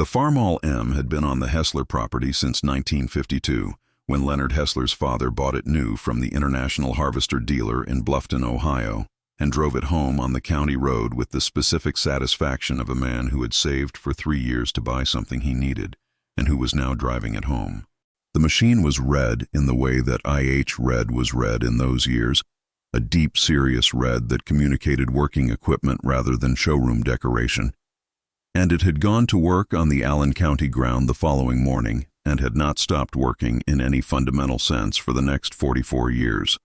The Farmall M had been on the Hessler property since 1952, when Leonard Hessler's father bought it new from the International Harvester dealer in Bluffton, Ohio, and drove it home on the county road with the specific satisfaction of a man who had saved for 3 years to buy something he needed, and who was now driving it home. The machine was red in the way that IH red was red in those years, a deep, serious red that communicated working equipment rather than showroom decoration. And it had gone to work on the Allen County ground the following morning and had not stopped working in any fundamental sense for the next 44 years,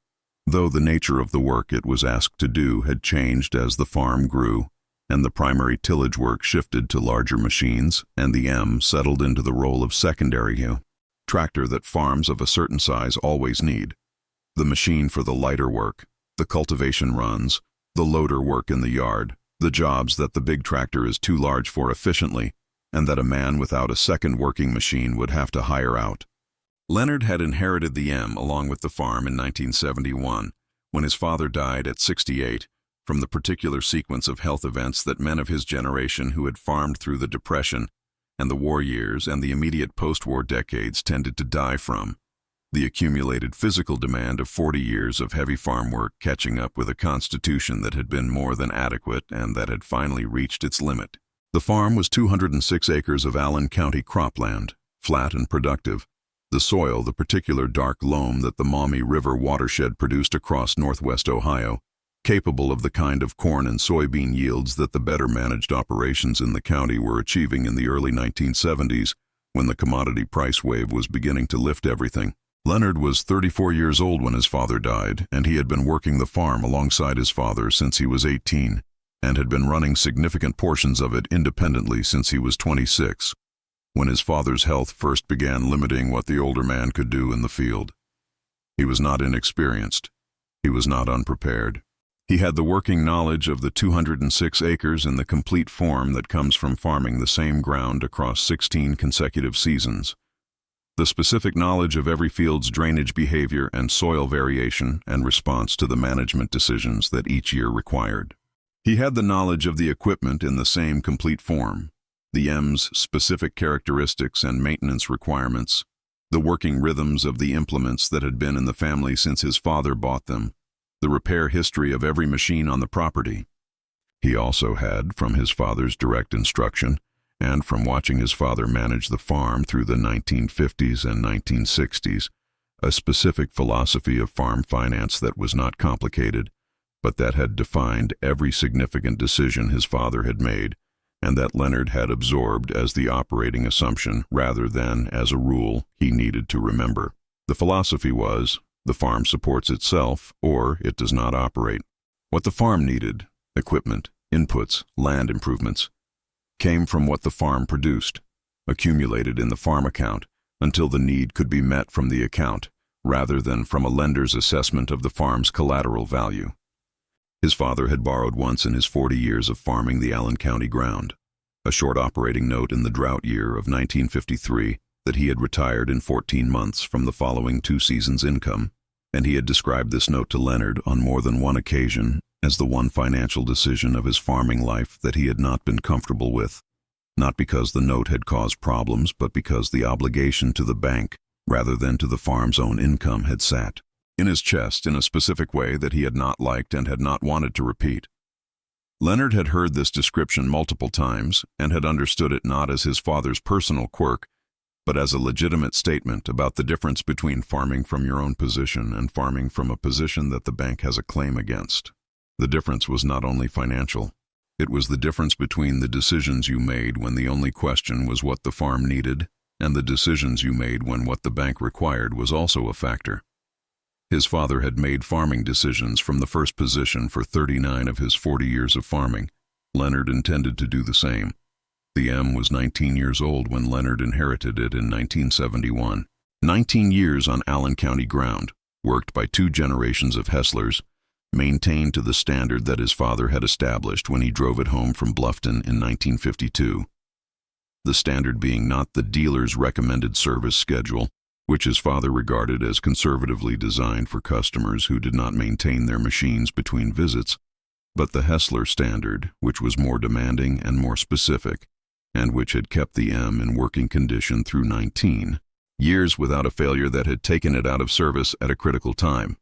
though the nature of the work it was asked to do had changed as the farm grew and the primary tillage work shifted to larger machines and the M settled into the role of secondary tractor that farms of a certain size always need, the machine for the lighter work, the cultivation runs, the loader work in the yard, the jobs that the big tractor is too large for efficiently, and that a man without a second working machine would have to hire out. Leonard had inherited the M along with the farm in 1971, when his father died at 68, from the particular sequence of health events that men of his generation who had farmed through the Depression and the war years and the immediate post-war decades tended to die from. The accumulated physical demand of 40 years of heavy farm work catching up with a constitution that had been more than adequate and that had finally reached its limit. The farm was 206 acres of Allen County cropland, flat and productive. The soil, the particular dark loam that the Maumee River watershed produced across northwest Ohio, capable of the kind of corn and soybean yields that the better managed operations in the county were achieving in the early 1970s, when the commodity price wave was beginning to lift everything. Leonard was 34 years old when his father died, and he had been working the farm alongside his father since he was 18, and had been running significant portions of it independently since he was 26, when his father's health first began limiting what the older man could do in the field. He was not inexperienced. He was not unprepared. He had the working knowledge of the 206 acres in the complete form that comes from farming the same ground across 16 consecutive seasons. The specific knowledge of every field's drainage behavior and soil variation and response to the management decisions that each year required. He had the knowledge of the equipment in the same complete form, the M's specific characteristics and maintenance requirements, the working rhythms of the implements that had been in the family since his father bought them, the repair history of every machine on the property. He also had, from his father's direct instruction, and from watching his father manage the farm through the 1950s and 1960s, a specific philosophy of farm finance that was not complicated, but that had defined every significant decision his father had made, and that Leonard had absorbed as the operating assumption rather than as a rule he needed to remember. The philosophy was, the farm supports itself, or it does not operate. What the farm needed, equipment, inputs, land improvements, came from what the farm produced, accumulated in the farm account, until the need could be met from the account, rather than from a lender's assessment of the farm's collateral value. His father had borrowed once in his 40 years of farming the Allen County ground, a short operating note in the drought year of 1953 that he had retired in 14 months from the following 2 seasons' income, and he had described this note to Leonard on more than one occasion as the one financial decision of his farming life that he had not been comfortable with, not because the note had caused problems, but because the obligation to the bank, rather than to the farm's own income, had sat in his chest in a specific way that he had not liked and had not wanted to repeat. Leonard had heard this description multiple times and had understood it not as his father's personal quirk, but as a legitimate statement about the difference between farming from your own position and farming from a position that the bank has a claim against. The difference was not only financial. It was the difference between the decisions you made when the only question was what the farm needed and the decisions you made when what the bank required was also a factor. His father had made farming decisions from the first position for 39 of his 40 years of farming. Leonard intended to do the same. The M was 19 years old when Leonard inherited it in 1971. 19 years on Allen County ground, worked by 2 generations of Hesslers, maintained to the standard that his father had established when he drove it home from Bluffton in 1952. The standard being not the dealer's recommended service schedule, which his father regarded as conservatively designed for customers who did not maintain their machines between visits, but the Hessler standard, which was more demanding and more specific, and which had kept the M in working condition through 19 years without a failure that had taken it out of service at a critical time.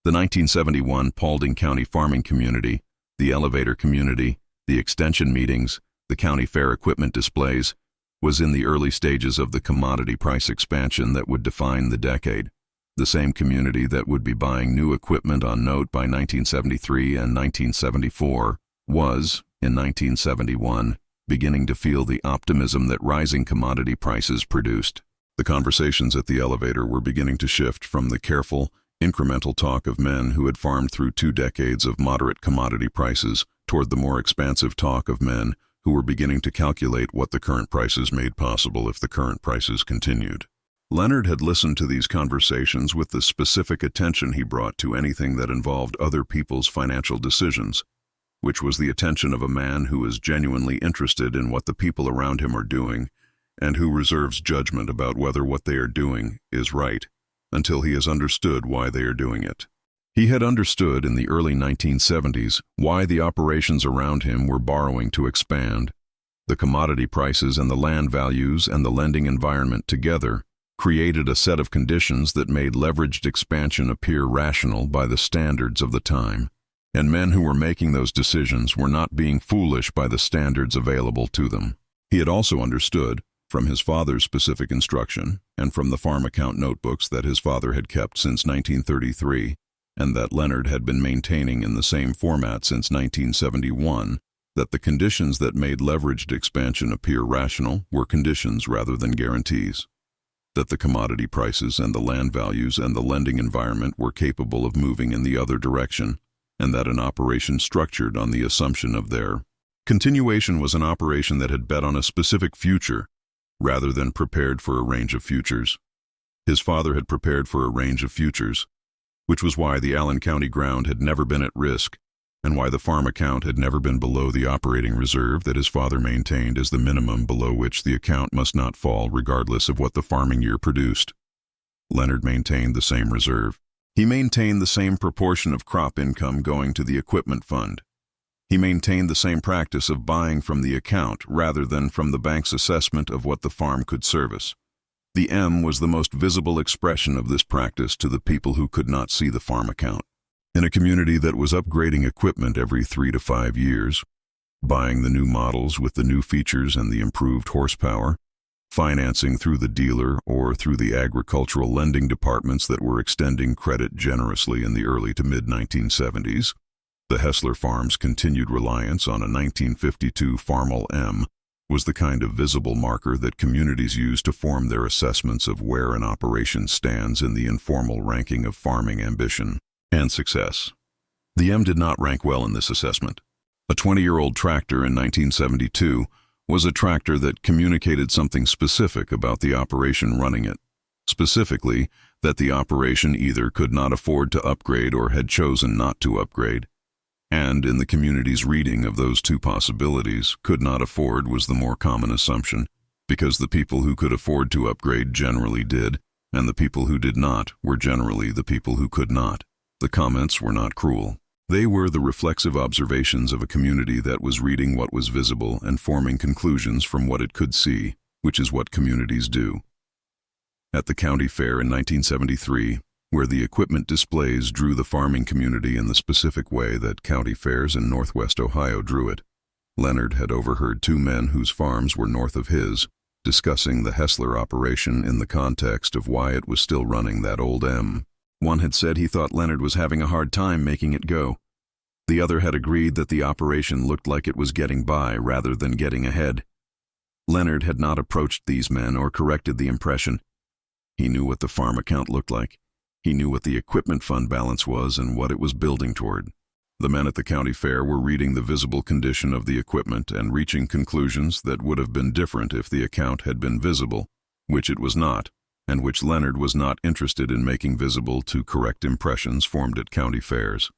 The 1971 Paulding County farming community, the elevator community, the extension meetings, the county fair equipment displays, was in the early stages of the commodity price expansion that would define the decade. The same community that would be buying new equipment on note by 1973 and 1974 was, in 1971, beginning to feel the optimism that rising commodity prices produced. The conversations at the elevator were beginning to shift from the careful, incremental talk of men who had farmed through 2 decades of moderate commodity prices toward the more expansive talk of men who were beginning to calculate what the current prices made possible if the current prices continued. Leonard had listened to these conversations with the specific attention he brought to anything that involved other people's financial decisions, which was the attention of a man who is genuinely interested in what the people around him are doing and who reserves judgment about whether what they are doing is right until he has understood why they are doing it. He had understood in the early 1970s why the operations around him were borrowing to expand. The commodity prices and the land values and the lending environment together created a set of conditions that made leveraged expansion appear rational by the standards of the time. And men who were making those decisions were not being foolish by the standards available to them. He had also understood, from his father's specific instruction and from the farm account notebooks that his father had kept since 1933, and that Leonard had been maintaining in the same format since 1971, that the conditions that made leveraged expansion appear rational were conditions rather than guarantees. That the commodity prices and the land values and the lending environment were capable of moving in the other direction, and that an operation structured on the assumption of their continuation was an operation that had bet on a specific future rather than prepared for a range of futures. His father had prepared for a range of futures, which was why the Allen County ground had never been at risk and why the farm account had never been below the operating reserve that his father maintained as the minimum below which the account must not fall regardless of what the farming year produced. Leonard maintained the same reserve. He maintained the same proportion of crop income going to the equipment fund. He maintained the same practice of buying from the account rather than from the bank's assessment of what the farm could service. The M was the most visible expression of this practice to the people who could not see the farm account. In a community that was upgrading equipment every 3 to 5 years, buying the new models with the new features and the improved horsepower, financing through the dealer or through the agricultural lending departments that were extending credit generously in the early to mid-1970s, the Hessler Farm's continued reliance on a 1952 Farmall M was the kind of visible marker that communities use to form their assessments of where an operation stands in the informal ranking of farming ambition and success. The M did not rank well in this assessment. A 20-year-old tractor in 1972 was a tractor that communicated something specific about the operation running it, specifically that the operation either could not afford to upgrade or had chosen not to upgrade. And in the community's reading of those two possibilities, could not afford was the more common assumption, because the people who could afford to upgrade generally did, and the people who did not were generally the people who could not. The comments were not cruel. They were the reflexive observations of a community that was reading what was visible and forming conclusions from what it could see, which is what communities do. At the county fair in 1973, where the equipment displays drew the farming community in the specific way that county fairs in Northwest Ohio drew it, Leonard had overheard 2 men whose farms were north of his discussing the Hessler operation in the context of why it was still running that old M. One had said he thought Leonard was having a hard time making it go. The other had agreed that the operation looked like it was getting by rather than getting ahead. Leonard had not approached these men or corrected the impression. He knew what the farm account looked like. He knew what the equipment fund balance was and what it was building toward. The men at the county fair were reading the visible condition of the equipment and reaching conclusions that would have been different if the account had been visible, which it was not, and which Leonard was not interested in making visible to correct impressions formed at county fairs.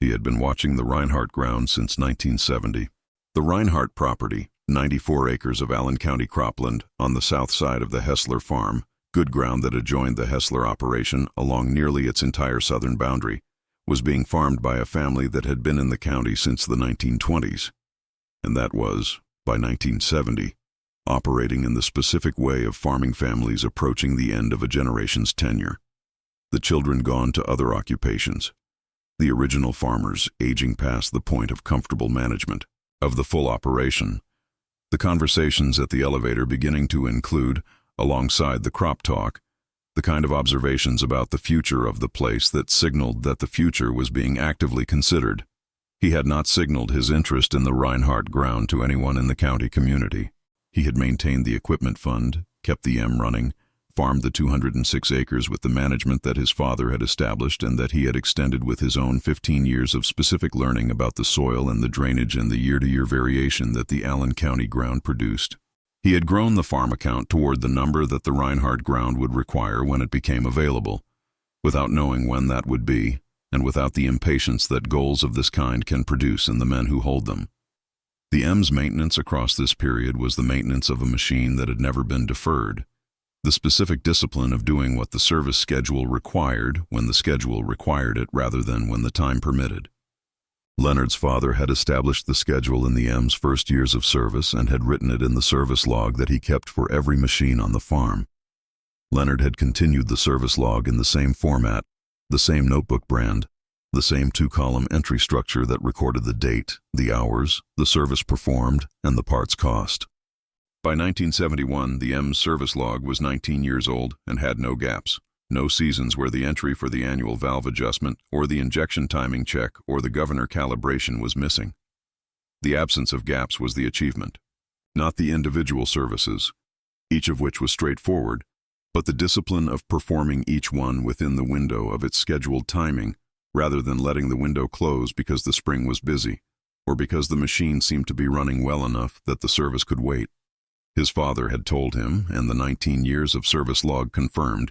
He had been watching the Reinhardt ground since 1970. The Reinhardt property, 94 acres of Allen County cropland on the south side of the Hessler farm, good ground that adjoined the Hessler operation along nearly its entire southern boundary, was being farmed by a family that had been in the county since the 1920s. And that was, By 1970, operating in the specific way of farming families approaching the end of a generation's tenure. The children gone to other occupations. The original farmers aging past the point of comfortable management of the full operation. The conversations at the elevator beginning to include, alongside the crop talk, the kind of observations about the future of the place that signaled that the future was being actively considered. He had not signaled his interest in the Reinhardt ground to anyone in the county community. He had maintained the equipment fund, kept the M running, farmed the 206 acres with the management that his father had established and that he had extended with his own 15 years of specific learning about the soil and the drainage and the year-to-year variation that the Allen County ground produced. He had grown the farm account toward the number that the Reinhardt ground would require when it became available, without knowing when that would be, and without the impatience that goals of this kind can produce in the men who hold them. The M's maintenance across this period was the maintenance of a machine that had never been deferred, the specific discipline of doing what the service schedule required when the schedule required it rather than when the time permitted. Leonard's father had established the schedule in the M's first years of service and had written it in the service log that he kept for every machine on the farm. Leonard had continued the service log in the same format, the same notebook brand, the same two-column entry structure that recorded the date, the hours, the service performed, and the parts cost. By 1971, the M's service log was 19 years old and had no gaps, no seasons where the entry for the annual valve adjustment or the injection timing check or the governor calibration was missing. The absence of gaps was the achievement, not the individual services, each of which was straightforward, but the discipline of performing each one within the window of its scheduled timing rather than letting the window close because the spring was busy or because the machine seemed to be running well enough that the service could wait. His father had told him, and the 19 years of service log confirmed,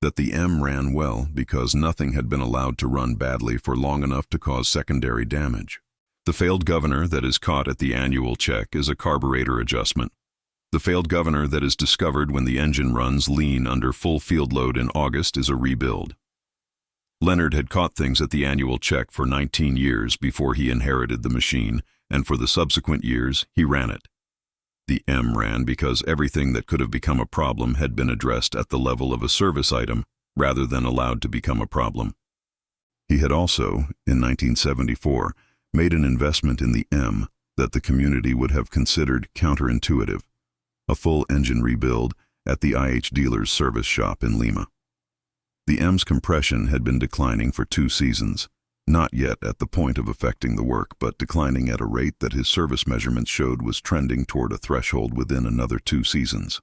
that the M ran well because nothing had been allowed to run badly for long enough to cause secondary damage. The failed governor that is caught at the annual check is a carburetor adjustment. The failed governor that is discovered when the engine runs lean under full field load in August is a rebuild. Leonard had caught things at the annual check for 19 years before he inherited the machine, and for the subsequent years he ran it. The M ran because everything that could have become a problem had been addressed at the level of a service item rather than allowed to become a problem. He had also, in 1974, made an investment in the M that the community would have considered counterintuitive, a full engine rebuild at the IH dealer's service shop in Lima. The M's compression had been declining for 2 seasons, not yet at the point of affecting the work, but declining at a rate that his service measurements showed was trending toward a threshold within another 2 seasons.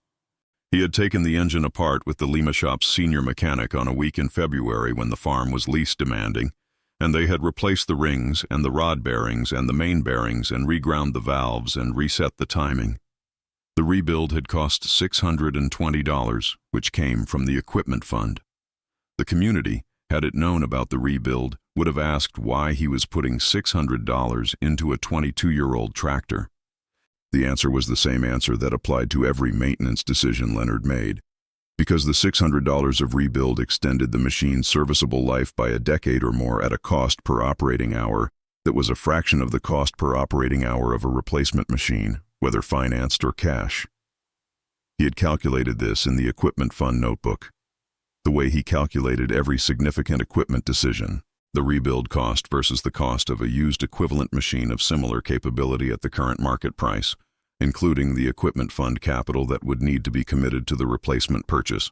He had taken the engine apart with the Lima shop's senior mechanic on a week in February when the farm was least demanding, and they had replaced the rings and the rod bearings and the main bearings and reground the valves and reset the timing. The rebuild had cost $620, which came from the equipment fund. The community, had it known about the rebuild, would have asked why he was putting $600 into a 22-year-old tractor. The answer was the same answer that applied to every maintenance decision Leonard made. Because the $600 of rebuild extended the machine's serviceable life by a decade or more at a cost per operating hour that was a fraction of the cost per operating hour of a replacement machine, whether financed or cash. He had calculated this in the equipment fund notebook. The way he calculated every significant equipment decision, the rebuild cost versus the cost of a used equivalent machine of similar capability at the current market price, including the equipment fund capital that would need to be committed to the replacement purchase.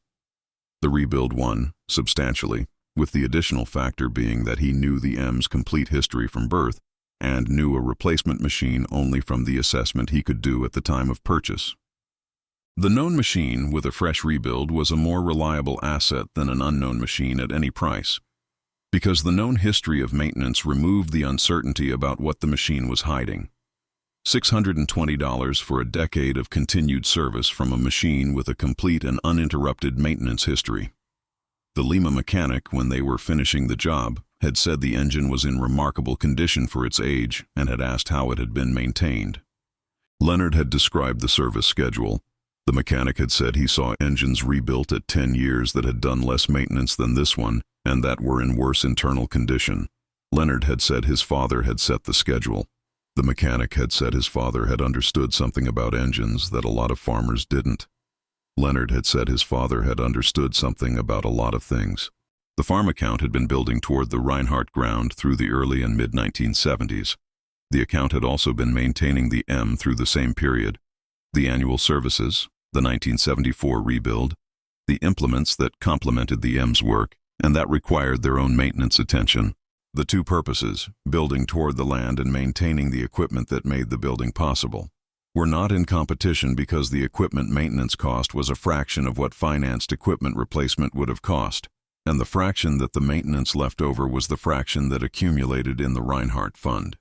The rebuild won, substantially, with the additional factor being that he knew the M's complete history from birth and knew a replacement machine only from the assessment he could do at the time of purchase. The known machine with a fresh rebuild was a more reliable asset than an unknown machine at any price, because the known history of maintenance removed the uncertainty about what the machine was hiding. $620 for a decade of continued service from a machine with a complete and uninterrupted maintenance history. The Lima mechanic, when they were finishing the job, had said the engine was in remarkable condition for its age and had asked how it had been maintained. Leonard had described the service schedule. The mechanic had said he saw engines rebuilt at 10 years that had done less maintenance than this one and that were in worse internal condition. Leonard had said his father had set the schedule. The mechanic had said his father had understood something about engines that a lot of farmers didn't. Leonard had said his father had understood something about a lot of things. The farm account had been building toward the Reinhardt ground through the early and mid-1970s. The account had also been maintaining the M through the same period. The annual services, the 1974 rebuild, the implements that complemented the M's work, and that required their own maintenance attention. The two purposes, building toward the land and maintaining the equipment that made the building possible, were not in competition because the equipment maintenance cost was a fraction of what financed equipment replacement would have cost, and the fraction that the maintenance left over was the fraction that accumulated in the Reinhardt Fund.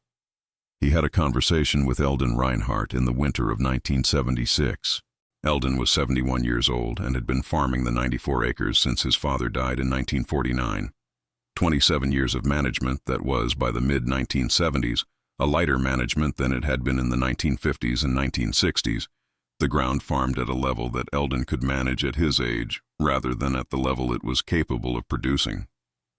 He had a conversation with Eldon Reinhardt in the winter of 1976. Eldon was 71 years old and had been farming the 94 acres since his father died in 1949. 27 years of management that was, by the mid-1970s, a lighter management than it had been in the 1950s and 1960s. The ground farmed at a level that Eldon could manage at his age, rather than at the level it was capable of producing.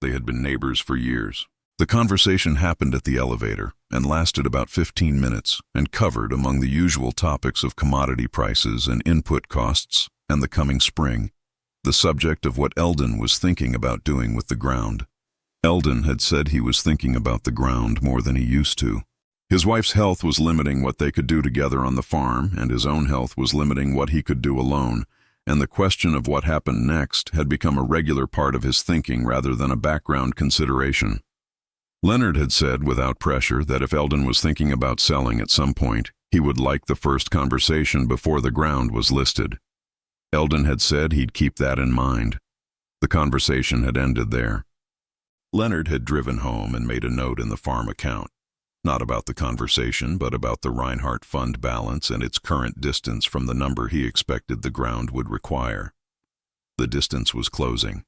They had been neighbors for years. The conversation happened at the elevator and lasted about 15 minutes and covered, among the usual topics of commodity prices and input costs and the coming spring, the subject of what Eldon was thinking about doing with the ground. Eldon had said he was thinking about the ground more than he used to. His wife's health was limiting what they could do together on the farm, and his own health was limiting what he could do alone, and the question of what happened next had become a regular part of his thinking rather than a background consideration. Leonard had said without pressure that if Eldon was thinking about selling at some point, he would like the first conversation before the ground was listed. Eldon had said he'd keep that in mind. The conversation had ended there. Leonard had driven home and made a note in the farm account, not about the conversation, but about the Reinhardt Fund balance and its current distance from the number he expected the ground would require. The distance was closing.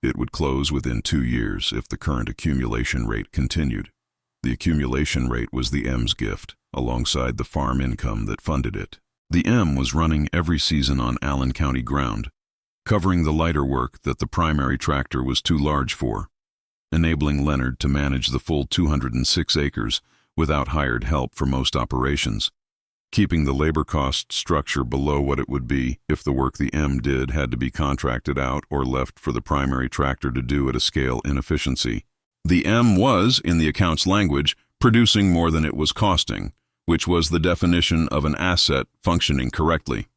It would close within 2 years if the current accumulation rate continued. The accumulation rate was the M's gift, alongside the farm income that funded it. The M was running every season on Allen County ground, covering the lighter work that the primary tractor was too large for, enabling Leonard to manage the full 206 acres without hired help for most operations, keeping the labor cost structure below what it would be if the work the M did had to be contracted out or left for the primary tractor to do at a scale inefficiency. The M was, in the account's language, producing more than it was costing, which was the definition of an asset functioning correctly.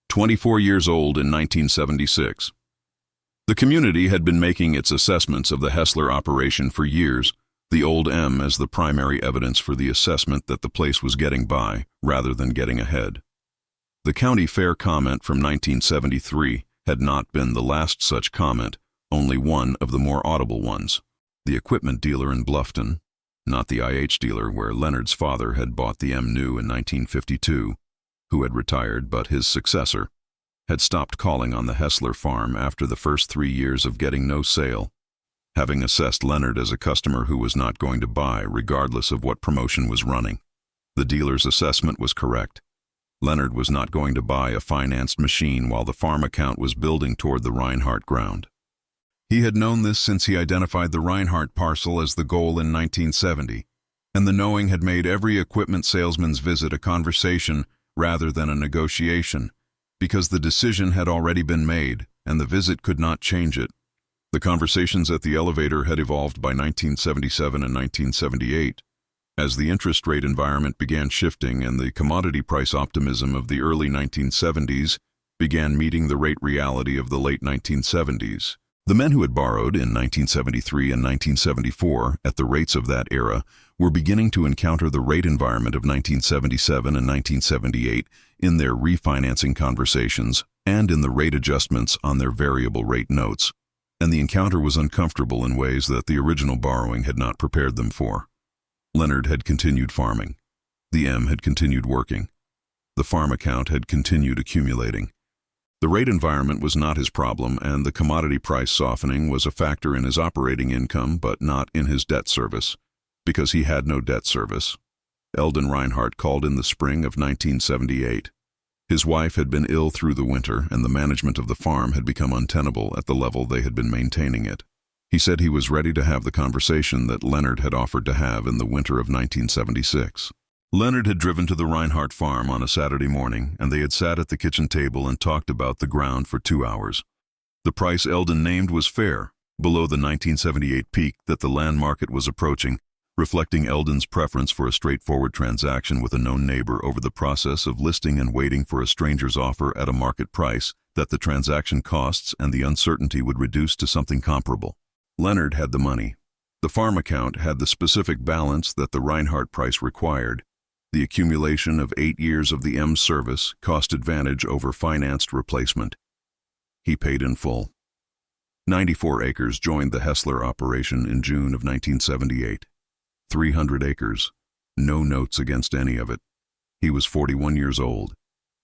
24 years old in 1976. The community had been making its assessments of the Hessler operation for years, the old M as the primary evidence for the assessment that the place was getting by, rather than getting ahead. The county fair comment from 1973 had not been the last such comment, only one of the more audible ones. The equipment dealer in Bluffton, not the IH dealer where Leonard's father had bought the M new in 1952, who had retired but his successor, had stopped calling on the Hessler farm after the first 3 years of getting no sale, having assessed Leonard as a customer who was not going to buy regardless of what promotion was running. The dealer's assessment was correct. Leonard was not going to buy a financed machine while the farm account was building toward the Reinhardt ground. He had known this since he identified the Reinhardt parcel as the goal in 1970, and the knowing had made every equipment salesman's visit a conversation rather than a negotiation, because the decision had already been made and the visit could not change it. The conversations at the elevator had evolved by 1977 and 1978. As the interest rate environment began shifting and the commodity price optimism of the early 1970s began meeting the rate reality of the late 1970s. The men who had borrowed in 1973 and 1974 at the rates of that era were beginning to encounter the rate environment of 1977 and 1978 in their refinancing conversations and in the rate adjustments on their variable rate notes, and the encounter was uncomfortable in ways that the original borrowing had not prepared them for. Leonard had continued farming. The M had continued working. The farm account had continued accumulating. The rate environment was not his problem, and the commodity price softening was a factor in his operating income but not in his debt service, because he had no debt service. Eldon Reinhardt called in the spring of 1978. His wife had been ill through the winter, and the management of the farm had become untenable at the level they had been maintaining it. He said he was ready to have the conversation that Leonard had offered to have in the winter of 1976. Leonard had driven to the Reinhardt farm on a Saturday morning, and they had sat at the kitchen table and talked about the ground for 2 hours. The price Eldon named was fair, below the 1978 peak that the land market was approaching, reflecting Eldon's preference for a straightforward transaction with a known neighbor over the process of listing and waiting for a stranger's offer at a market price that the transaction costs and the uncertainty would reduce to something comparable. Leonard had the money. The farm account had the specific balance that the Reinhardt price required. The accumulation of 8 years of the M service cost advantage over financed replacement. He paid in full. 94 acres joined the Hessler operation in June of 1978. 300 acres, no notes against any of it. He was 41 years old.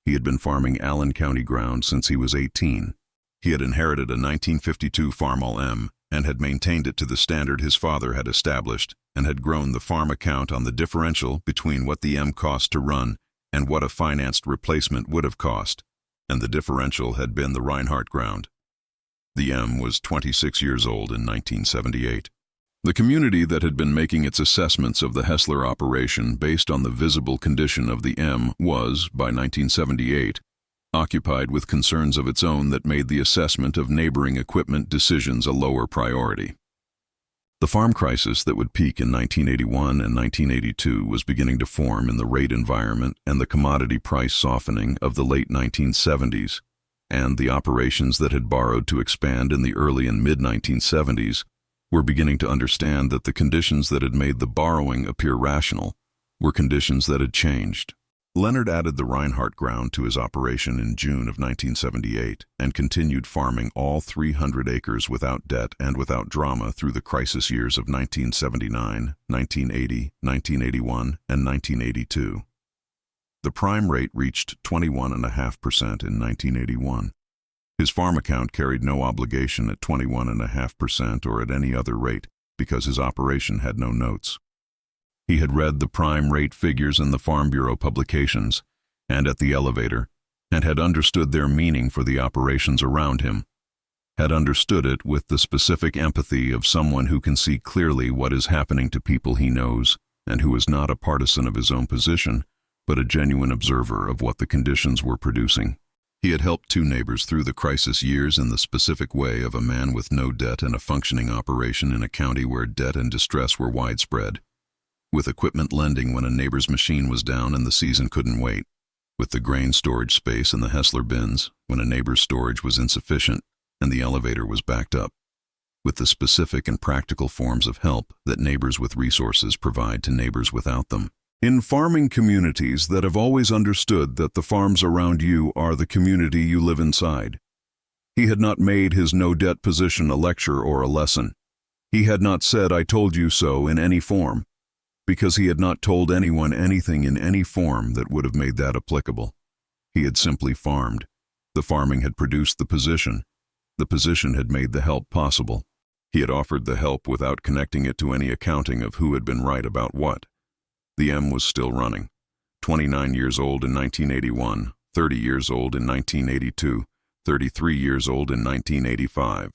He had been farming Allen County ground since he was 18. He had inherited a 1952 Farmall M and had maintained it to the standard his father had established, and had grown the farm account on the differential between what the M cost to run and what a financed replacement would have cost, and the differential had been the Reinhardt ground. The M was 26 years old in 1978. The community that had been making its assessments of the Hessler operation based on the visible condition of the M was, by 1978, occupied with concerns of its own that made the assessment of neighboring equipment decisions a lower priority. The farm crisis that would peak in 1981 and 1982 was beginning to form in the rate environment and the commodity price softening of the late 1970s, and the operations that had borrowed to expand in the early and mid-1970s were beginning to understand that the conditions that had made the borrowing appear rational were conditions that had changed. Leonard added the Reinhardt ground to his operation in June of 1978 and continued farming all 300 acres without debt and without drama through the crisis years of 1979, 1980, 1981, and 1982. The prime rate reached 21.5% in 1981. His farm account carried no obligation at 21.5% or at any other rate because his operation had no notes. He had read the prime rate figures in the Farm Bureau publications and at the elevator, and had understood their meaning for the operations around him, had understood it with the specific empathy of someone who can see clearly what is happening to people he knows and who is not a partisan of his own position, but a genuine observer of what the conditions were producing. He had helped 2 neighbors through the crisis years in the specific way of a man with no debt and a functioning operation in a county where debt and distress were widespread. With equipment lending when a neighbor's machine was down and the season couldn't wait. With the grain storage space in the Hessler bins when a neighbor's storage was insufficient and the elevator was backed up. With the specific and practical forms of help that neighbors with resources provide to neighbors without them. In farming communities that have always understood that the farms around you are the community you live inside. He had not made his no-debt position a lecture or a lesson. He had not said, "I told you so," in any form, because he had not told anyone anything in any form that would have made that applicable. He had simply farmed. The farming had produced the position. The position had made the help possible. He had offered the help without connecting it to any accounting of who had been right about what. The M was still running. 29 years old in 1981, 30 years old in 1982, 33 years old in 1985.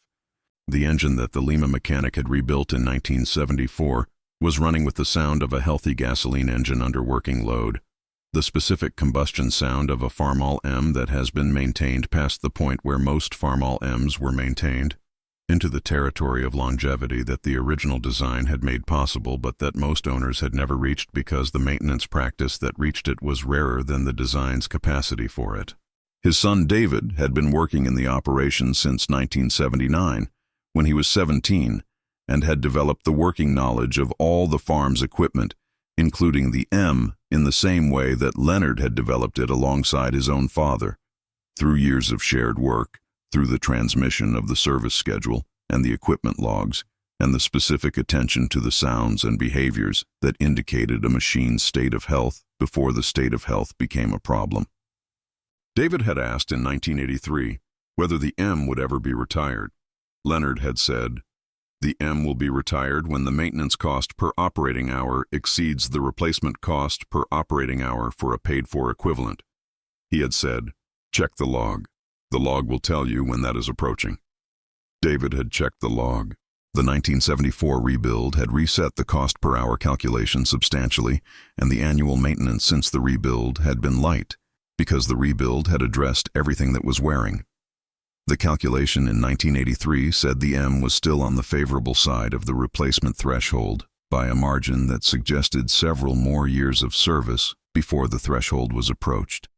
The engine that the Lima mechanic had rebuilt in 1974 was running with the sound of a healthy gasoline engine under working load, the specific combustion sound of a Farmall M that has been maintained past the point where most Farmall M's were maintained, into the territory of longevity that the original design had made possible but that most owners had never reached because the maintenance practice that reached it was rarer than the design's capacity for it. His son David had been working in the operation since 1979, when he was 17, and had developed the working knowledge of all the farm's equipment, including the M, in the same way that Leonard had developed it alongside his own father, through years of shared work, through the transmission of the service schedule and the equipment logs, and the specific attention to the sounds and behaviors that indicated a machine's state of health before the state of health became a problem. David had asked in 1983 whether the M would ever be retired. Leonard had said, "The M will be retired when the maintenance cost per operating hour exceeds the replacement cost per operating hour for a paid-for equivalent." He had said, "Check the log. The log will tell you when that is approaching." David had checked the log. The 1974 rebuild had reset the cost per hour calculation substantially, and the annual maintenance since the rebuild had been light, because the rebuild had addressed everything that was wearing. The calculation in 1983 said the M was still on the favorable side of the replacement threshold by a margin that suggested several more years of service before the threshold was approached.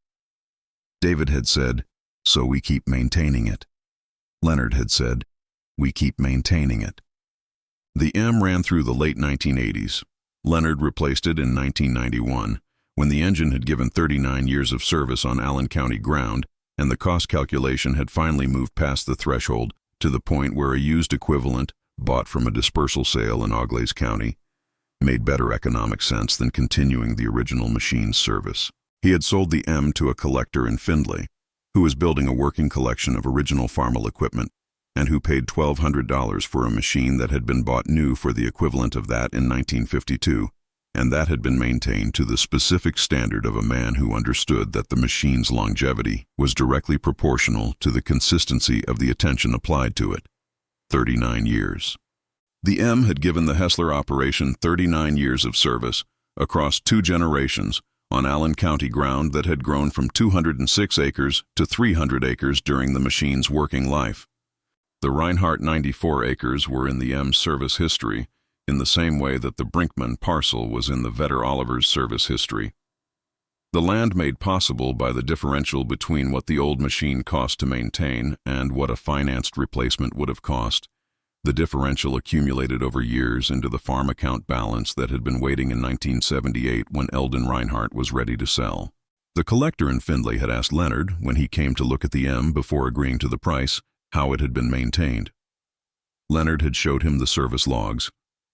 David had said, "So we keep maintaining it." Leonard had said, "We keep maintaining it." The M ran through the late 1980s. Leonard replaced it in 1991, when the engine had given 39 years of service on Allen County ground, and the cost calculation had finally moved past the threshold to the point where a used equivalent, bought from a dispersal sale in Auglaize County, made better economic sense than continuing the original machine's service. He had sold the M to a collector in Findlay, who was building a working collection of original Farmall equipment, and who paid $1,200 for a machine that had been bought new for the equivalent of that in 1952, and that had been maintained to the specific standard of a man who understood that the machine's longevity was directly proportional to the consistency of the attention applied to it. 39 years. The M had given the Hessler operation 39 years of service across 2 generations on Allen County ground that had grown from 206 acres to 300 acres during the machine's working life. The Reinhardt 94 acres were in the M's service history, in the same way that the Brinkman parcel was in the Vetter Oliver's service history. The land made possible by the differential between what the old machine cost to maintain and what a financed replacement would have cost, the differential accumulated over years into the farm account balance that had been waiting in 1978 when Eldon Reinhardt was ready to sell. The collector in Findlay had asked Leonard, when he came to look at the M before agreeing to the price, how it had been maintained. Leonard had showed him the service logs,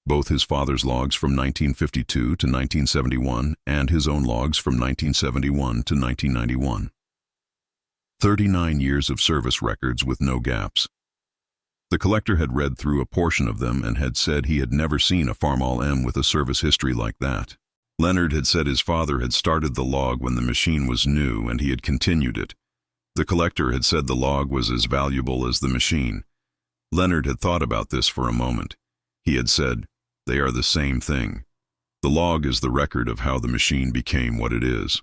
both his father's logs from 1952 to 1971 and his own logs from 1971 to 1991. 39 years of service records with no gaps. The collector had read through a portion of them and had said he had never seen a Farmall M with a service history like that. Leonard had said his father had started the log when the machine was new and he had continued it. The collector had said the log was as valuable as the machine. Leonard had thought about this for a moment. He had said, "They are the same thing. The log is the record of how the machine became what it is."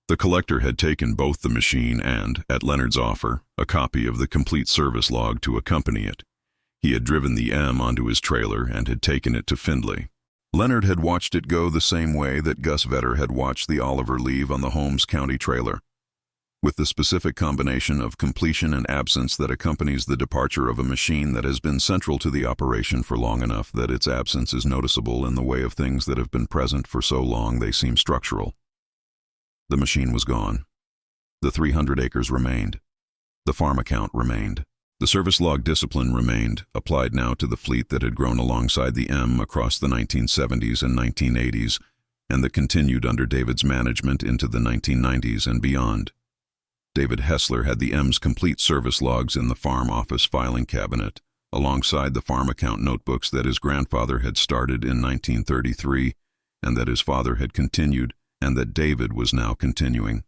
The collector had taken both the machine and, at Leonard's offer, a copy of the complete service log to accompany it. He had driven the M onto his trailer and had taken it to Findlay. Leonard had watched it go the same way that Gus Vetter had watched the Oliver leave on the Holmes County trailer. With the specific combination of completion and absence that accompanies the departure of a machine that has been central to the operation for long enough that its absence is noticeable in the way of things that have been present for so long they seem structural. The machine was gone. The 300 acres remained. The farm account remained. The service log discipline remained, applied now to the fleet that had grown alongside the M across the 1970s and 1980s, and that continued under David's management into the 1990s and beyond. David Hessler had the M's complete service logs in the farm office filing cabinet, alongside the farm account notebooks that his grandfather had started in 1933, and that his father had continued, and that David was now continuing.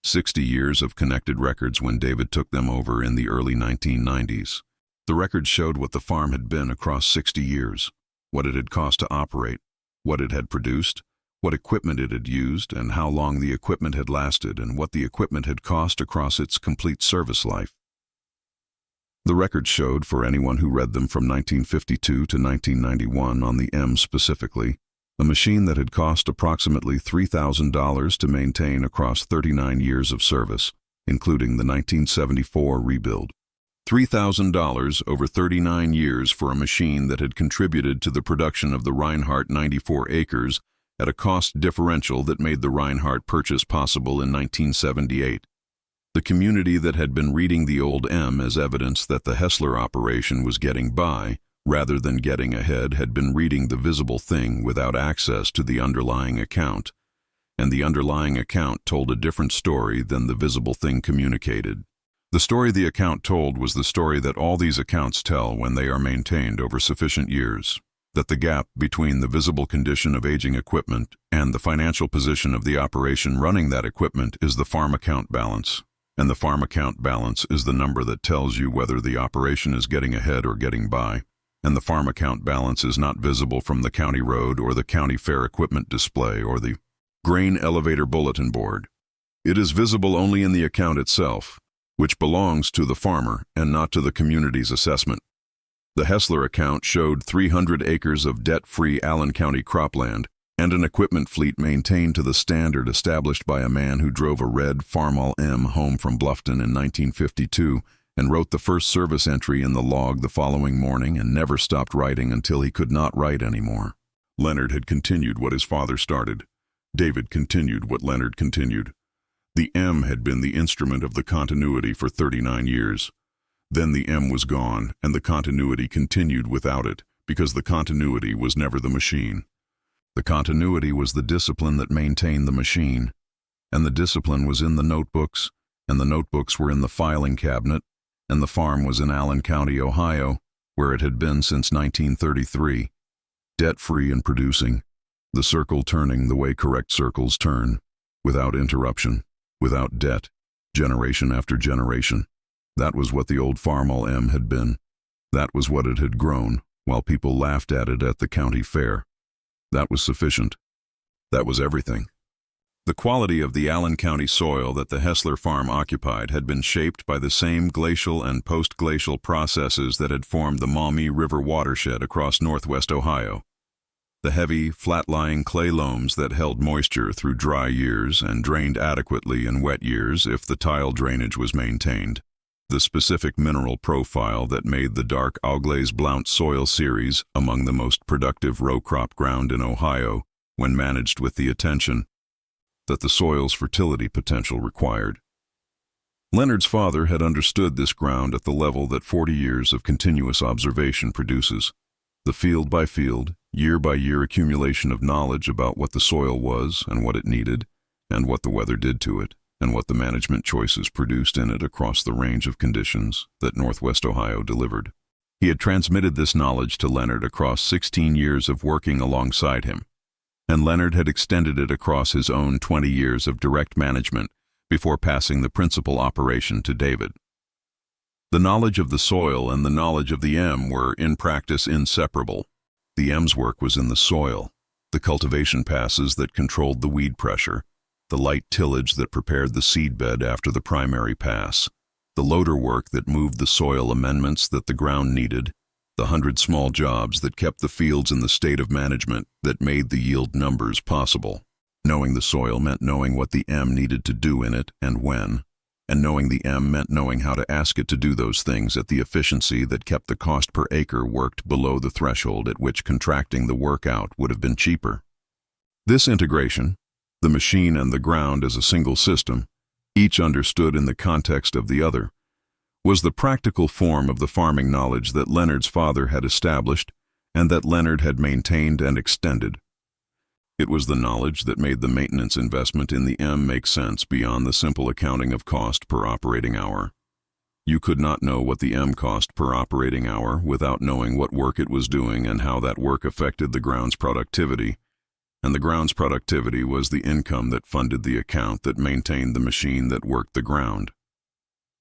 60 years of connected records when David took them over in the early 1990s. The records showed what the farm had been across 60 years, what it had cost to operate, what it had produced, what equipment it had used, and how long the equipment had lasted, and what the equipment had cost across its complete service life. The records showed, for anyone who read them from 1952 to 1991 on the M specifically, a machine that had cost approximately $3,000 to maintain across 39 years of service, including the 1974 rebuild. $3,000 over 39 years for a machine that had contributed to the production of the Reinhardt 94 acres at a cost differential that made the Reinhardt purchase possible in 1978. The community that had been reading the old M as evidence that the Hessler operation was getting by, rather than getting ahead, had been reading the visible thing without access to the underlying account, and the underlying account told a different story than the visible thing communicated. The story the account told was the story that all these accounts tell when they are maintained over sufficient years, that the gap between the visible condition of aging equipment and the financial position of the operation running that equipment is the farm account balance, and the farm account balance is the number that tells you whether the operation is getting ahead or getting by, and the farm account balance is not visible from the county road or the county fair equipment display or the grain elevator bulletin board. It is visible only in the account itself, which belongs to the farmer and not to the community's assessment. The Hessler account showed 300 acres of debt-free Allen County cropland and an equipment fleet maintained to the standard established by a man who drove a red Farmall M home from Bluffton in 1952 and wrote the first service entry in the log the following morning and never stopped writing until he could not write anymore. Leonard had continued what his father started. David continued what Leonard continued. The M had been the instrument of the continuity for 39 years. Then the M was gone, and the continuity continued without it, because the continuity was never the machine. The continuity was the discipline that maintained the machine, and the discipline was in the notebooks, and the notebooks were in the filing cabinet, and the farm was in Allen County, Ohio, where it had been since 1933, debt-free and producing, the circle turning the way correct circles turn, without interruption, without debt, generation after generation. That was what the old Farmall M had been. That was what it had grown, while people laughed at it at the county fair. That was sufficient. That was everything. The quality of the Allen County soil that the Hessler farm occupied had been shaped by the same glacial and post-glacial processes that had formed the Maumee River watershed across northwest Ohio. The heavy, flat-lying clay loams that held moisture through dry years and drained adequately in wet years if the tile drainage was maintained. The specific mineral profile that made the dark Auglaize-Blount soil series among the most productive row crop ground in Ohio when managed with the attention that the soil's fertility potential required. Leonard's father had understood this ground at the level that 40 years of continuous observation produces. The field-by-field, year-by-year accumulation of knowledge about what the soil was and what it needed, and what the weather did to it, and what the management choices produced in it across the range of conditions that Northwest Ohio delivered. He had transmitted this knowledge to Leonard across 16 years of working alongside him, and Leonard had extended it across his own 20 years of direct management before passing the principal operation to David. The knowledge of the soil and the knowledge of the M were, in practice, inseparable. The M's work was in the soil, the cultivation passes that controlled the weed pressure, the light tillage that prepared the seedbed after the primary pass, the loader work that moved the soil amendments that the ground needed, the 100 small jobs that kept the fields in the state of management that made the yield numbers possible. Knowing the soil meant knowing what the M needed to do in it and when, and knowing the M meant knowing how to ask it to do those things at the efficiency that kept the cost per acre worked below the threshold at which contracting the work out would have been cheaper. This integration, the machine and the ground as a single system, each understood in the context of the other, was the practical form of the farming knowledge that Leonard's father had established and that Leonard had maintained and extended. It was the knowledge that made the maintenance investment in the M make sense beyond the simple accounting of cost per operating hour. You could not know what the M cost per operating hour without knowing what work it was doing and how that work affected the ground's productivity. And the ground's productivity was the income that funded the account that maintained the machine that worked the ground.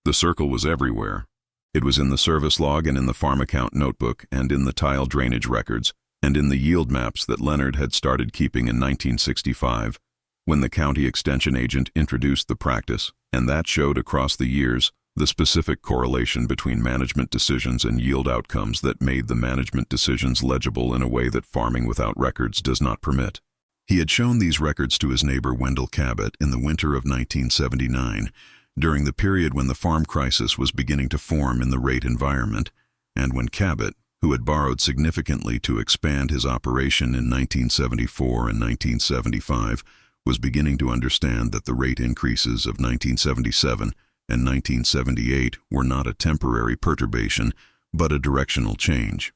The circle was everywhere. It was in the service log and in the farm account notebook and in the tile drainage records and in the yield maps that Leonard had started keeping in 1965 when the county extension agent introduced the practice, and that showed across the years the specific correlation between management decisions and yield outcomes that made the management decisions legible in a way that farming without records does not permit. He had shown these records to his neighbor Wendell Cabot in the winter of 1979, during the period when the farm crisis was beginning to form in the rate environment, and when Cabot, who had borrowed significantly to expand his operation in 1974 and 1975, was beginning to understand that the rate increases of 1977 and 1978 were not a temporary perturbation, but a directional change.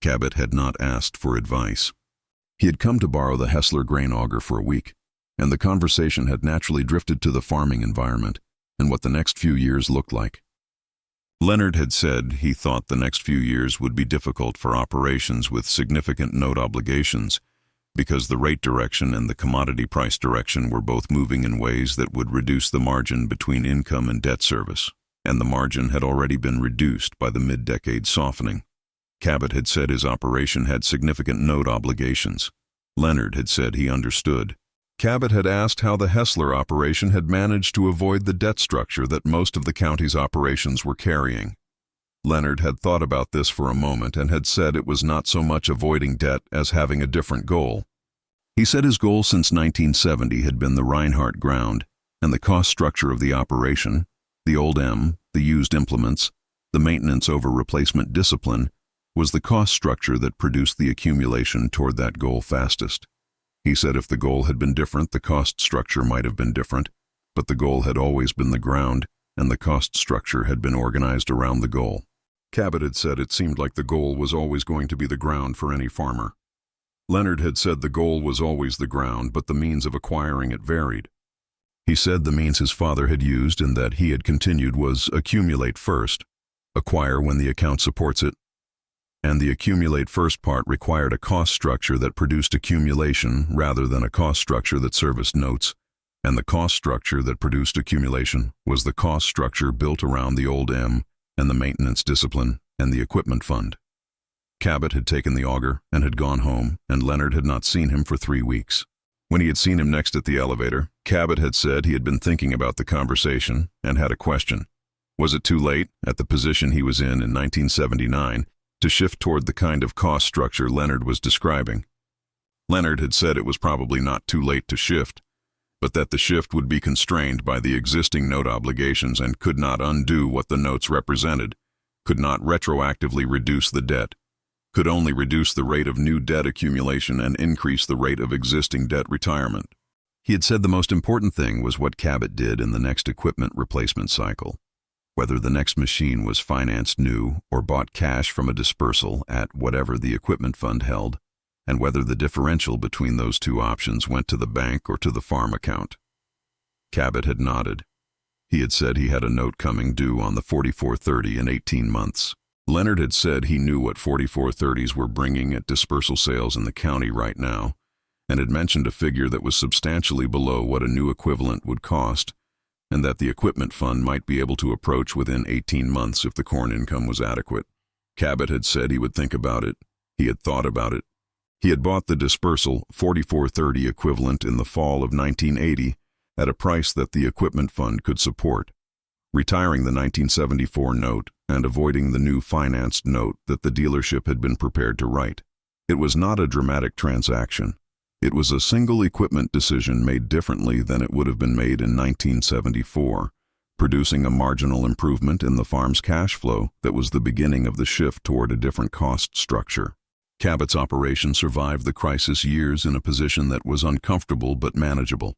Cabot had not asked for advice. He had come to borrow the Hessler grain auger for a week, and the conversation had naturally drifted to the farming environment and what the next few years looked like. Leonard had said he thought the next few years would be difficult for operations with significant note obligations because the rate direction and the commodity price direction were both moving in ways that would reduce the margin between income and debt service, and the margin had already been reduced by the mid-decade softening. Cabot had said his operation had significant note obligations. Leonard had said he understood. Cabot had asked how the Hessler operation had managed to avoid the debt structure that most of the county's operations were carrying. Leonard had thought about this for a moment and had said it was not so much avoiding debt as having a different goal. He said his goal since 1970 had been the Reinhardt ground, and the cost structure of the operation, the old M, the used implements, the maintenance over replacement discipline, was the cost structure that produced the accumulation toward that goal fastest. He said if the goal had been different, the cost structure might have been different, but the goal had always been the ground, and the cost structure had been organized around the goal. Cabot had said it seemed like the goal was always going to be the ground for any farmer. Leonard had said the goal was always the ground, but the means of acquiring it varied. He said the means his father had used and that he had continued was accumulate first, acquire when the account supports it, and the accumulate first part required a cost structure that produced accumulation rather than a cost structure that serviced notes, and the cost structure that produced accumulation was the cost structure built around the old M and the maintenance discipline and the equipment fund. Cabot had taken the auger and had gone home, and Leonard had not seen him for 3 weeks. When he had seen him next at the elevator, Cabot had said he had been thinking about the conversation and had a question. Was it too late, at the position he was in 1979, to shift toward the kind of cost structure Leonard was describing? Leonard had said it was probably not too late to shift, but that the shift would be constrained by the existing note obligations and could not undo what the notes represented, could not retroactively reduce the debt, could only reduce the rate of new debt accumulation and increase the rate of existing debt retirement. He had said the most important thing was what Cabot did in the next equipment replacement cycle. Whether the next machine was financed new or bought cash from a dispersal at whatever the equipment fund held, and whether the differential between those two options went to the bank or to the farm account. Cabot had nodded. He had said he had a note coming due on the 4430 in 18 months. Leonard had said he knew what 4430s were bringing at dispersal sales in the county right now, and had mentioned a figure that was substantially below what a new equivalent would cost, and that the equipment fund might be able to approach within 18 months if the corn income was adequate. Cabot had said he would think about it. He had thought about it. He had bought the dispersal 4430 equivalent in the fall of 1980 at a price that the equipment fund could support, retiring the 1974 note and avoiding the new financed note that the dealership had been prepared to write. It was not a dramatic transaction. It was a single equipment decision made differently than it would have been made in 1974, producing a marginal improvement in the farm's cash flow that was the beginning of the shift toward a different cost structure. Cabot's operation survived the crisis years in a position that was uncomfortable but manageable.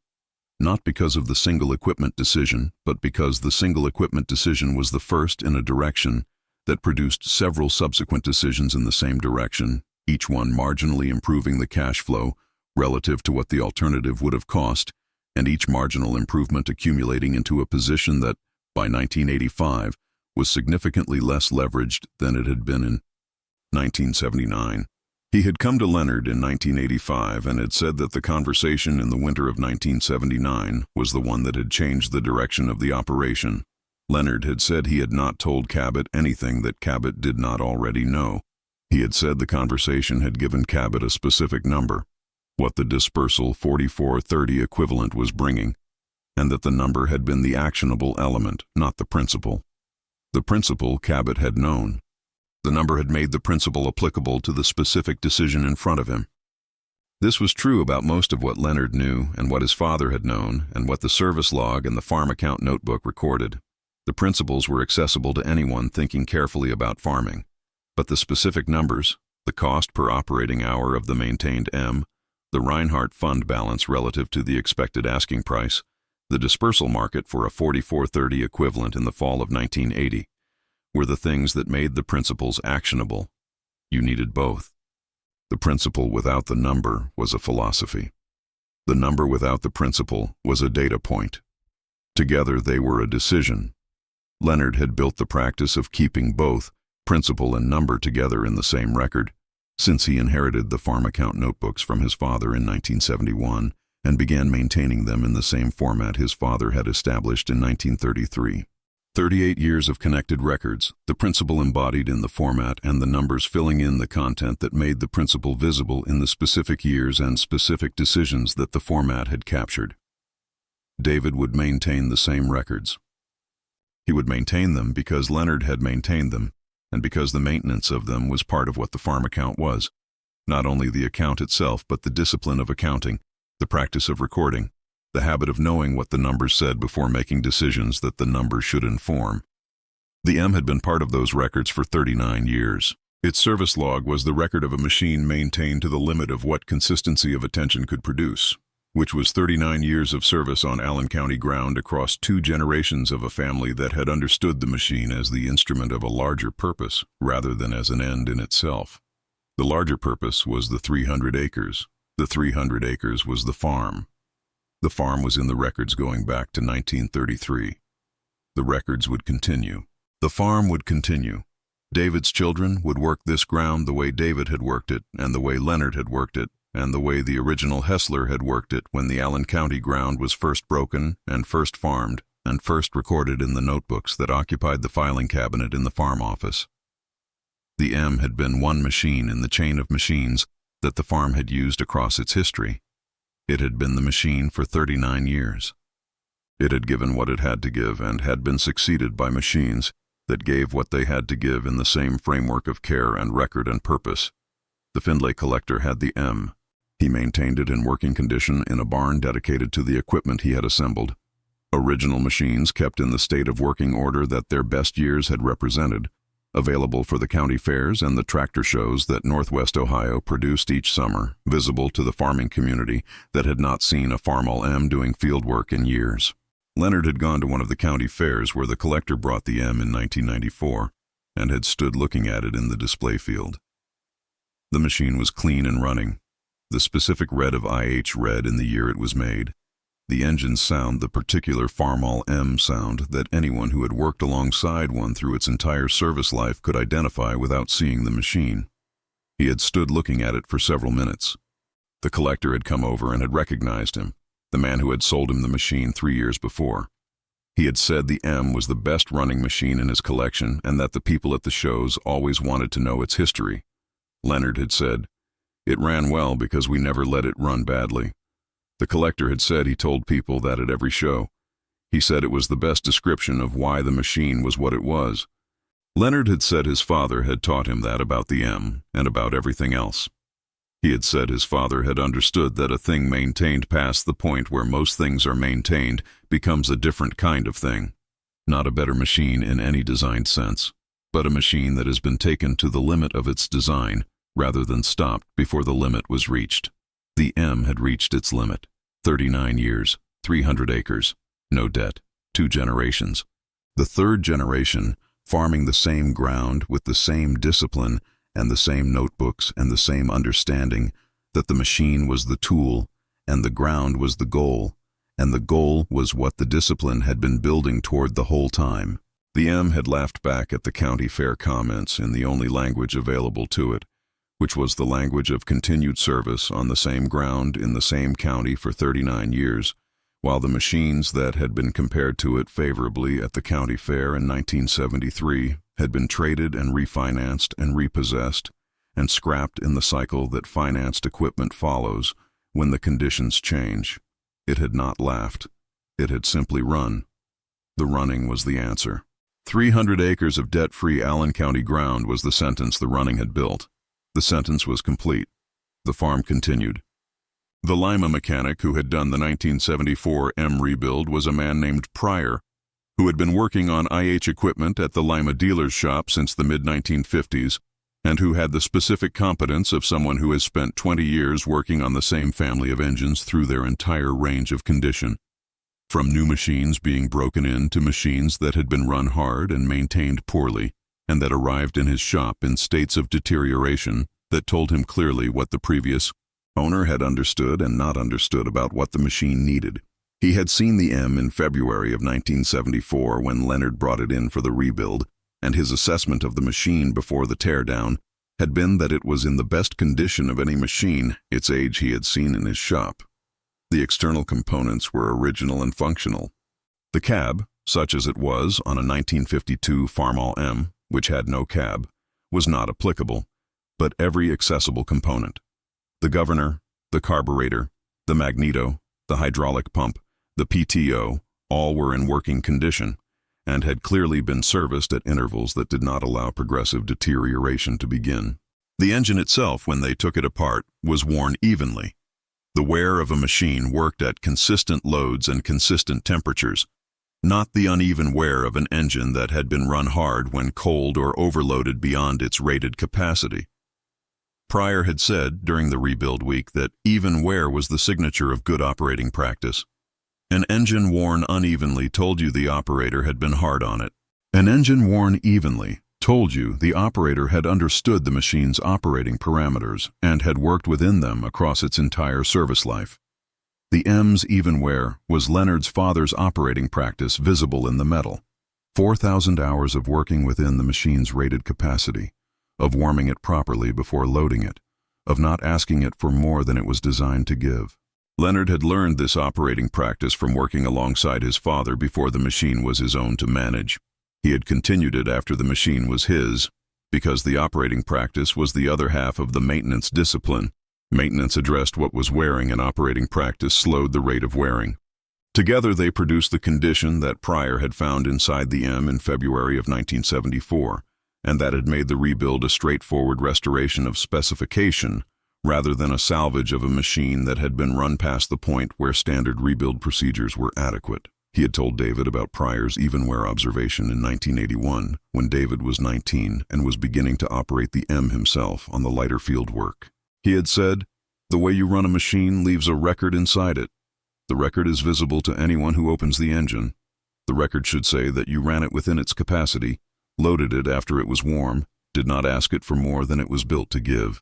Not because of the single equipment decision, but because the single equipment decision was the first in a direction that produced several subsequent decisions in the same direction, each one marginally improving the cash flow relative to what the alternative would have cost, and each marginal improvement accumulating into a position that, by 1985, was significantly less leveraged than it had been in 1979. He had come to Leonard in 1985 and had said that the conversation in the winter of 1979 was the one that had changed the direction of the operation. Leonard had said he had not told Cabot anything that Cabot did not already know. He had said the conversation had given Cabot a specific number, what the dispersal 4430 equivalent was bringing, and that the number had been the actionable element, not the principle. The principle Cabot had known. The number had made the principle applicable to the specific decision in front of him. This was true about most of what Leonard knew and what his father had known and what the service log and the farm account notebook recorded. The principles were accessible to anyone thinking carefully about farming, but the specific numbers, the cost per operating hour of the maintained M, the Reinhardt fund balance relative to the expected asking price, the dispersal market for a 4430 equivalent in the fall of 1980, were the things that made the principles actionable. You needed both. The principle without the number was a philosophy. The number without the principle was a data point. Together they were a decision. Leonard had built the practice of keeping both principle and number together in the same record, since he inherited the farm account notebooks from his father in 1971 and began maintaining them in the same format his father had established in 1933. 38 years of connected records, the principle embodied in the format and the numbers filling in the content that made the principle visible in the specific years and specific decisions that the format had captured. David would maintain the same records. He would maintain them because Leonard had maintained them, and because the maintenance of them was part of what the farm account was. Not only the account itself, but the discipline of accounting, the practice of recording, the habit of knowing what the numbers said before making decisions that the numbers should inform. The M had been part of those records for 39 years. Its service log was the record of a machine maintained to the limit of what consistency of attention could produce, which was 39 years of service on Allen County ground across 2 generations of a family that had understood the machine as the instrument of a larger purpose rather than as an end in itself. The larger purpose was the 300 acres. The 300 acres was the farm. The farm was in the records going back to 1933. The records would continue. The farm would continue. David's children would work this ground the way David had worked it, and the way Leonard had worked it, and the way the original Hessler had worked it when the Allen County ground was first broken and first farmed and first recorded in the notebooks that occupied the filing cabinet in the farm office. The M had been one machine in the chain of machines that the farm had used across its history. It had been the machine for 39 years. It had given what it had to give and had been succeeded by machines that gave what they had to give in the same framework of care and record and purpose. The Findlay collector had the M. He maintained it in working condition in a barn dedicated to the equipment he had assembled. Original machines kept in the state of working order that their best years had represented, available for the county fairs and the tractor shows that Northwest Ohio produced each summer, visible to the farming community that had not seen a Farmall M doing field work in years. Leonard had gone to one of the county fairs where the collector brought the M in 1994 and had stood looking at it in the display field. The machine was clean and running. The specific red of IH red in the year it was made. The engine sound, the particular Farmall M sound that anyone who had worked alongside one through its entire service life could identify without seeing the machine. He had stood looking at it for several minutes. The collector had come over and had recognized him, the man who had sold him the machine 3 years before. He had said the M was the best running machine in his collection and that the people at the shows always wanted to know its history. Leonard had said, "It ran well because we never let it run badly." The collector had said he told people that at every show. He said it was the best description of why the machine was what it was. Leonard had said his father had taught him that about the M and about everything else. He had said his father had understood that a thing maintained past the point where most things are maintained becomes a different kind of thing. Not a better machine in any designed sense, but a machine that has been taken to the limit of its design rather than stopped before the limit was reached. The M had reached its limit. 39 years, 300 acres, no debt, 2 generations. The 3rd generation, farming the same ground with the same discipline and the same notebooks and the same understanding that the machine was the tool and the ground was the goal, and the goal was what the discipline had been building toward the whole time. The M had laughed back at the county fair comments in the only language available to it, which was the language of continued service on the same ground in the same county for 39 years, while the machines that had been compared to it favorably at the county fair in 1973 had been traded and refinanced and repossessed and scrapped in the cycle that financed equipment follows when the conditions change. It had not laughed. It had simply run. The running was the answer. 300 acres of debt-free Allen County ground was the sentence the running had built. The sentence was complete. The farm continued. The Lima mechanic who had done the 1974 M rebuild was a man named Pryor, who had been working on IH equipment at the Lima dealer's shop since the mid-1950s, and who had the specific competence of someone who has spent 20 years working on the same family of engines through their entire range of condition. From new machines being broken in to machines that had been run hard and maintained poorly, and that arrived in his shop in states of deterioration that told him clearly what the previous owner had understood and not understood about what the machine needed. He had seen the M in February of 1974 when Leonard brought it in for the rebuild, and his assessment of the machine before the teardown had been that it was in the best condition of any machine its age he had seen in his shop. The external components were original and functional. The cab, such as it was on a 1952 Farmall M, which had no cab, was not applicable, but every accessible component. The governor, the carburetor, the magneto, the hydraulic pump, the PTO, all were in working condition and had clearly been serviced at intervals that did not allow progressive deterioration to begin. The engine itself, when they took it apart, was worn evenly. The wear of a machine worked at consistent loads and consistent temperatures, not the uneven wear of an engine that had been run hard when cold or overloaded beyond its rated capacity. Pryor had said during the rebuild week that even wear was the signature of good operating practice. An engine worn unevenly told you the operator had been hard on it. An engine worn evenly told you the operator had understood the machine's operating parameters and had worked within them across its entire service life. The M's even wear was Leonard's father's operating practice visible in the metal. 4,000 hours of working within the machine's rated capacity, of warming it properly before loading it, of not asking it for more than it was designed to give. Leonard had learned this operating practice from working alongside his father before the machine was his own to manage. He had continued it after the machine was his, because the operating practice was the other half of the maintenance discipline. Maintenance addressed what was wearing and operating practice slowed the rate of wearing. Together they produced the condition that Pryor had found inside the M in February of 1974, and that had made the rebuild a straightforward restoration of specification rather than a salvage of a machine that had been run past the point where standard rebuild procedures were adequate. He had told David about Pryor's even wear observation in 1981, when David was 19 and was beginning to operate the M himself on the lighter field work. He had said, "The way you run a machine leaves a record inside it. The record is visible to anyone who opens the engine. The record should say that you ran it within its capacity, loaded it after it was warm, did not ask it for more than it was built to give."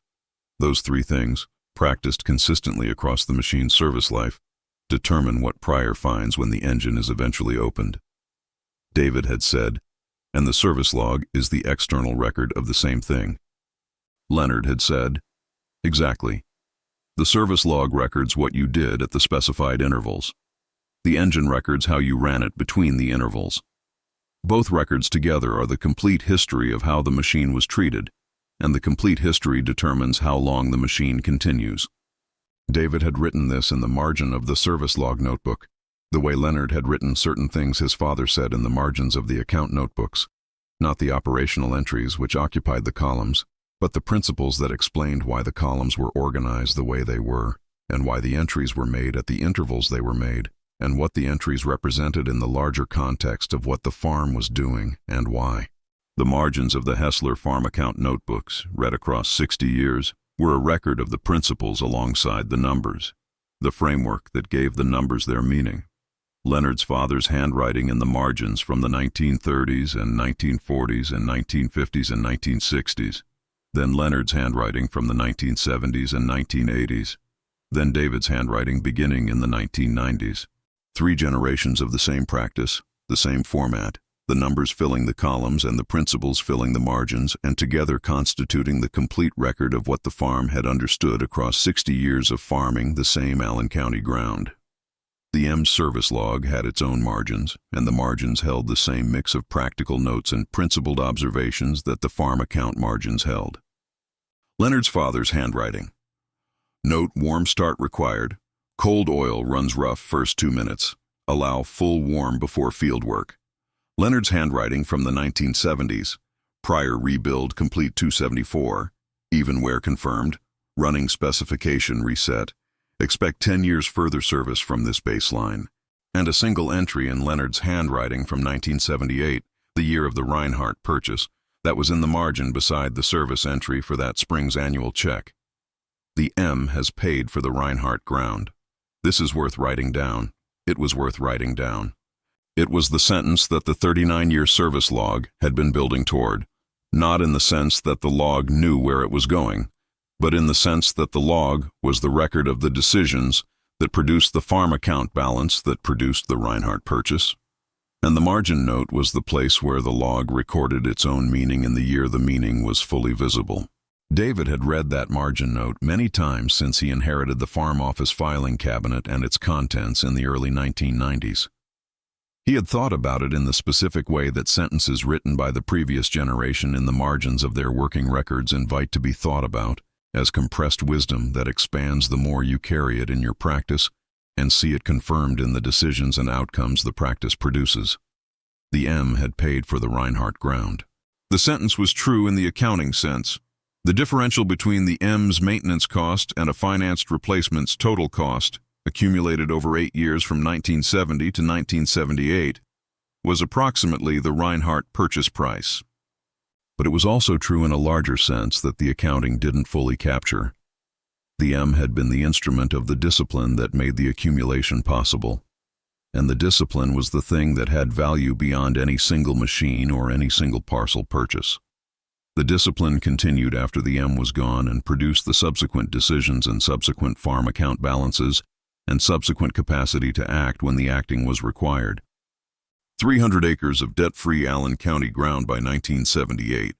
Those three things, practiced consistently across the machine's service life, determine what Pryor finds when the engine is eventually opened. David had said, and the service log is the external record of the same thing. Leonard had said, exactly. The service log records what you did at the specified intervals. The engine records how you ran it between the intervals. Both records together are the complete history of how the machine was treated, and the complete history determines how long the machine continues. David had written this in the margin of the service log notebook, the way Leonard had written certain things his father said in the margins of the account notebooks, not the operational entries which occupied the columns, but the principles that explained why the columns were organized the way they were, and why the entries were made at the intervals they were made, and what the entries represented in the larger context of what the farm was doing and why. The margins of the Hessler farm account notebooks, read across 60 years, were a record of the principles alongside the numbers, the framework that gave the numbers their meaning. Leonard's father's handwriting in the margins from the 1930s and 1940s and 1950s and 1960s, then Leonard's handwriting from the 1970s and 1980s, then David's handwriting beginning in the 1990s. 3 generations of the same practice, the same format, the numbers filling the columns and the principles filling the margins, and together constituting the complete record of what the farm had understood across 60 years of farming the same Allen County ground. The M service log had its own margins, and the margins held the same mix of practical notes and principled observations that the farm account margins held. Leonard's father's handwriting. Note: warm start required. Cold oil runs rough first 2 minutes. Allow full warm before field work. Leonard's handwriting from the 1970s. Prior rebuild complete 274. Even wear confirmed. Running specification reset. Expect 10 years further service from this baseline. And a single entry in Leonard's handwriting from 1978, the year of the Reinhardt purchase, that was in the margin beside the service entry for that spring's annual check. The M has paid for the Reinhardt ground. This is worth writing down. It was worth writing down. It was the sentence that the 39-year service log had been building toward, not in the sense that the log knew where it was going, but in the sense that the log was the record of the decisions that produced the farm account balance that produced the Reinhardt purchase. And the margin note was the place where the log recorded its own meaning in the year the meaning was fully visible. David had read that margin note many times since he inherited the farm office filing cabinet and its contents in the early 1990s. He had thought about it in the specific way that sentences written by the previous generation in the margins of their working records invite to be thought about, as compressed wisdom that expands the more you carry it in your practice and see it confirmed in the decisions and outcomes the practice produces. The M had paid for the Reinhardt ground. The sentence was true in the accounting sense. The differential between the M's maintenance cost and a financed replacement's total cost, accumulated over 8 years from 1970 to 1978, was approximately the Reinhardt purchase price. But it was also true in a larger sense that the accounting didn't fully capture. The M had been the instrument of the discipline that made the accumulation possible. And the discipline was the thing that had value beyond any single machine or any single parcel purchase. The discipline continued after the M was gone and produced the subsequent decisions and subsequent farm account balances and subsequent capacity to act when the acting was required. 300 acres of debt-free Allen County ground by 1978.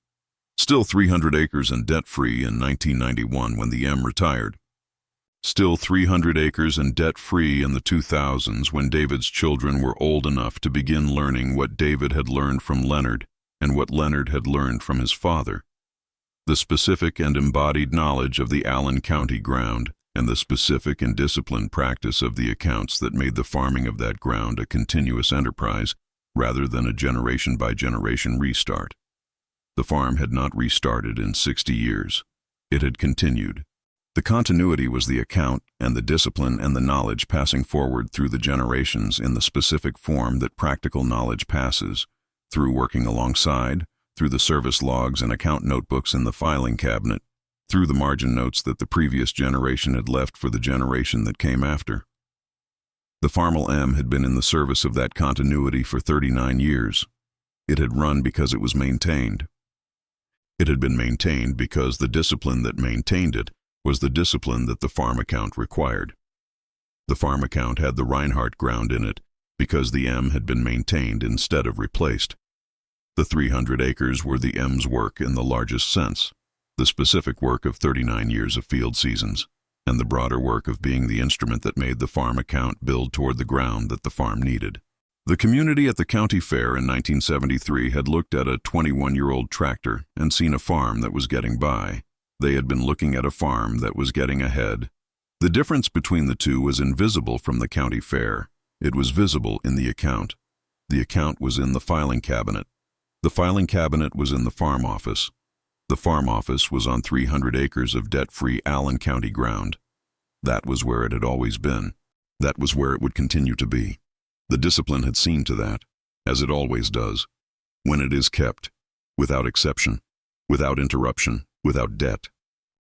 Still 300 acres and debt-free in 1991 when the M retired. Still 300 acres and debt-free in the 2000s when David's children were old enough to begin learning what David had learned from Leonard and what Leonard had learned from his father. The specific and embodied knowledge of the Allen County ground and the specific and disciplined practice of the accounts that made the farming of that ground a continuous enterprise rather than a generation-by-generation restart. The farm had not restarted in 60 years. It had continued. The continuity was the account and the discipline and the knowledge passing forward through the generations in the specific form that practical knowledge passes, through working alongside, through the service logs and account notebooks in the filing cabinet, through the margin notes that the previous generation had left for the generation that came after. The Farmall M had been in the service of that continuity for 39 years. It had run because it was maintained. It had been maintained because the discipline that maintained it was the discipline that the farm account required. The farm account had the Reinhardt ground in it because the M had been maintained instead of replaced. The 300 acres were the M's work in the largest sense, the specific work of 39 years of field seasons, and the broader work of being the instrument that made the farm account build toward the ground that the farm needed. The community at the county fair in 1973 had looked at a 21-year-old tractor and seen a farm that was getting by. They had been looking at a farm that was getting ahead. The difference between the two was invisible from the county fair. It was visible in the account. The account was in the filing cabinet. The filing cabinet was in the farm office. The farm office was on 300 acres of debt-free Allen County ground. That was where it had always been. That was where it would continue to be. The discipline had seen to that, as it always does, when it is kept, without exception, without interruption, without debt.